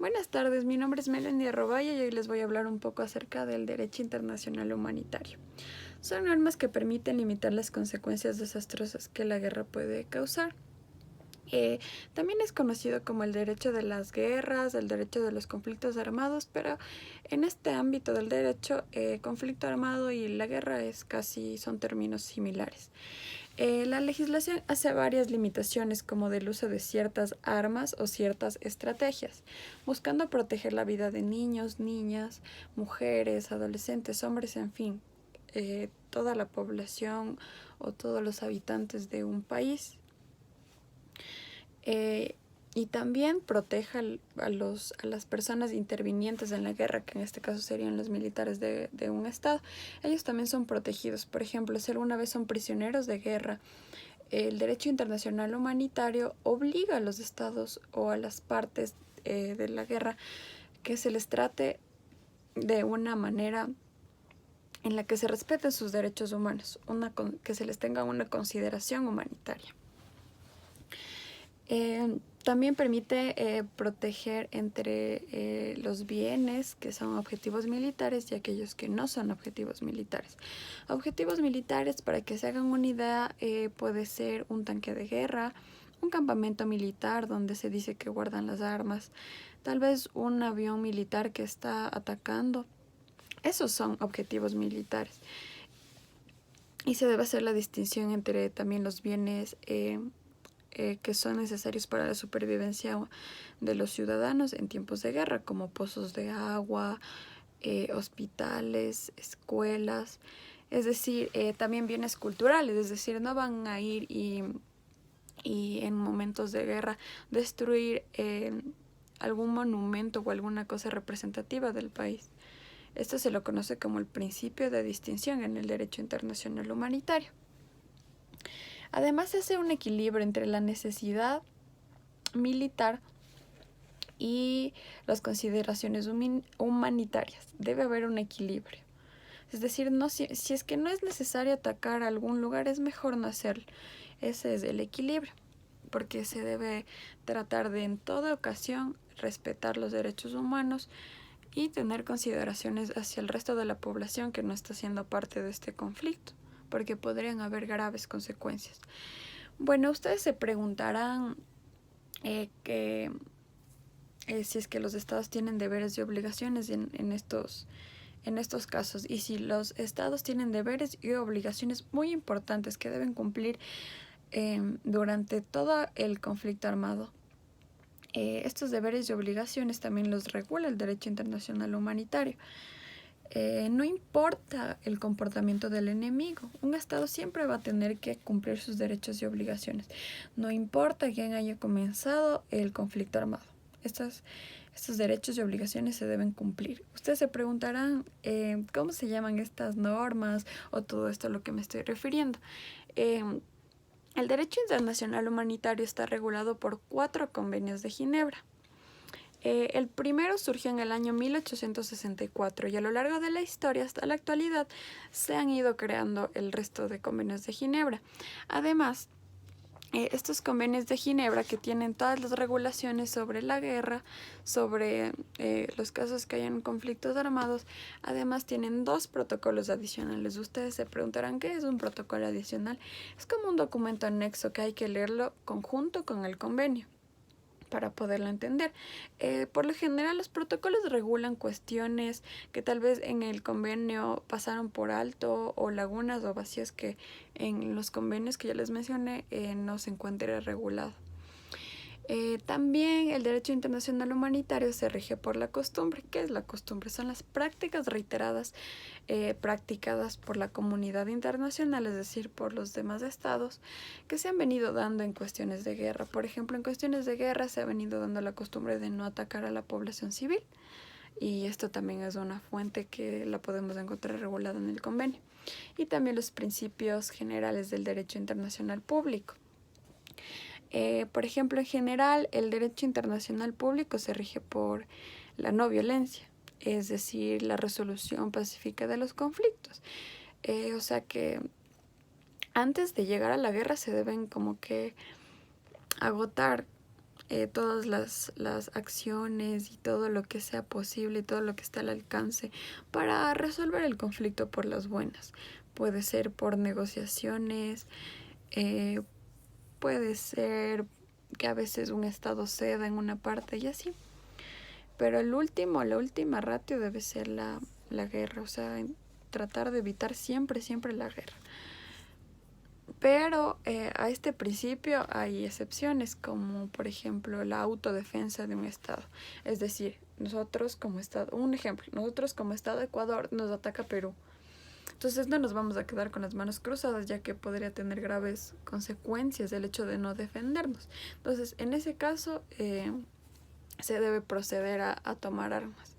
Buenas tardes, mi nombre es Melanie Arrobaya y hoy les voy a hablar un poco acerca del derecho internacional humanitario. Son normas que permiten limitar las consecuencias desastrosas que la guerra puede causar. También es conocido como el derecho de las guerras, el derecho de los conflictos armados, pero en este ámbito del derecho, conflicto armado y la guerra son términos similares. La legislación hace varias limitaciones como del uso de ciertas armas o ciertas estrategias, buscando proteger la vida de niños, niñas, mujeres, adolescentes, hombres, en fin, toda la población o todos los habitantes de un país. Y también proteja a las personas intervinientes en la guerra, que en este caso serían los militares de un estado. Ellos también son protegidos. Por ejemplo, si alguna vez son prisioneros de guerra, el derecho internacional humanitario obliga a los estados o a las partes de la guerra que se les trate de una manera en la que se respeten sus derechos humanos, que se les tenga una consideración humanitaria. También permite proteger entre los bienes que son objetivos militares y aquellos que no son objetivos militares. Objetivos militares, para que se hagan una idea, puede ser un tanque de guerra, un campamento militar donde se dice que guardan las armas, tal vez un avión militar que está atacando. Esos son objetivos militares. Y se debe hacer la distinción entre también los bienes que son necesarios para la supervivencia de los ciudadanos en tiempos de guerra, como pozos de agua, hospitales, escuelas, es decir, también bienes culturales, es decir, no van a ir y en momentos de guerra destruir algún monumento o alguna cosa representativa del país. Esto se lo conoce como el principio de distinción en el derecho internacional humanitario. Además, se hace un equilibrio entre la necesidad militar y las consideraciones humanitarias. Debe haber un equilibrio. Es decir, si es que no es necesario atacar a algún lugar, es mejor no hacerlo. Ese es el equilibrio, porque se debe tratar de en toda ocasión respetar los derechos humanos y tener consideraciones hacia el resto de la población que no está siendo parte de este conflicto, porque podrían haber graves consecuencias. Bueno, ustedes se preguntarán si es que los estados tienen deberes y obligaciones en estos casos, y si los estados tienen deberes y obligaciones muy importantes que deben cumplir durante todo el conflicto armado. Estos deberes y obligaciones también los regula el derecho internacional humanitario. No importa el comportamiento del enemigo, un Estado siempre va a tener que cumplir sus derechos y obligaciones. No importa quién haya comenzado el conflicto armado. Estos derechos y obligaciones se deben cumplir. Ustedes se preguntarán cómo se llaman estas normas o todo esto a lo que me estoy refiriendo. El derecho internacional humanitario está regulado por 4 convenios de Ginebra. El primero surgió en el año 1864 y a lo largo de la historia hasta la actualidad se han ido creando el resto de convenios de Ginebra. Además, estos convenios de Ginebra, que tienen todas las regulaciones sobre la guerra, sobre los casos que hayan conflictos armados, además tienen 2 protocolos adicionales. Ustedes se preguntarán qué es un protocolo adicional. Es como un documento anexo que hay que leerlo conjunto con el convenio para poderlo entender. Por lo general, los protocolos regulan cuestiones que tal vez en el convenio pasaron por alto, o lagunas o vacíos que en los convenios que ya les mencioné no se encuentre regulado. También el derecho internacional humanitario se rige por la costumbre. ¿Qué es la costumbre? Son las prácticas reiteradas practicadas por la comunidad internacional, es decir, por los demás estados, que se han venido dando en cuestiones de guerra. Por ejemplo, en cuestiones de guerra se ha venido dando la costumbre de no atacar a la población civil, y esto también es una fuente que la podemos encontrar regulada en el convenio. Y también los principios generales del derecho internacional público. Por ejemplo, en general, el derecho internacional público se rige por la no violencia, es decir, la resolución pacífica de los conflictos. O sea que antes de llegar a la guerra se deben como que agotar todas las acciones y todo lo que sea posible y todo lo que está al alcance para resolver el conflicto por las buenas. Puede ser por negociaciones, puede ser que a veces un estado ceda en una parte y así. Pero la última ratio debe ser la guerra, o sea, tratar de evitar siempre, siempre la guerra. Pero a este principio hay excepciones, como por ejemplo la autodefensa de un Estado. Es decir, nosotros como Estado, un ejemplo, nosotros como Estado Ecuador nos ataca Perú. Entonces no nos vamos a quedar con las manos cruzadas, ya que podría tener graves consecuencias el hecho de no defendernos. Entonces, en ese caso, se debe proceder a tomar armas,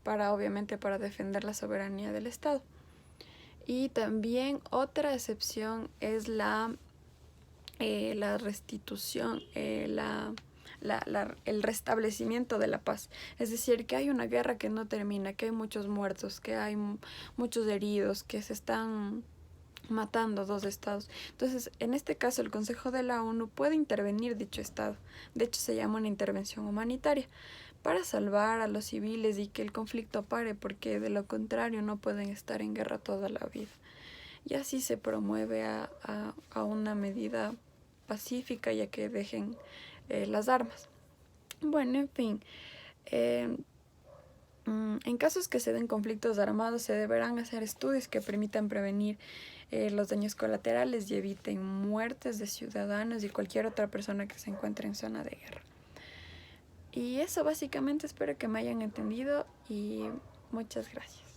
obviamente para defender la soberanía del Estado. Y también otra excepción es la restitución, el restablecimiento de la paz. Es decir, que hay una guerra que no termina, que hay muchos muertos, que hay muchos heridos, que se están matando dos estados. Entonces, en este caso, el Consejo de la ONU puede intervenir dicho estado. De hecho, se llama una intervención humanitaria para salvar a los civiles y que el conflicto pare, porque de lo contrario no pueden estar en guerra toda la vida. Y así se promueve a una medida pacífica, ya que dejen las armas. Bueno, en fin, en casos que se den conflictos armados se deberán hacer estudios que permitan prevenir los daños colaterales y eviten muertes de ciudadanos y cualquier otra persona que se encuentre en zona de guerra. Y eso básicamente, espero que me hayan entendido y muchas gracias.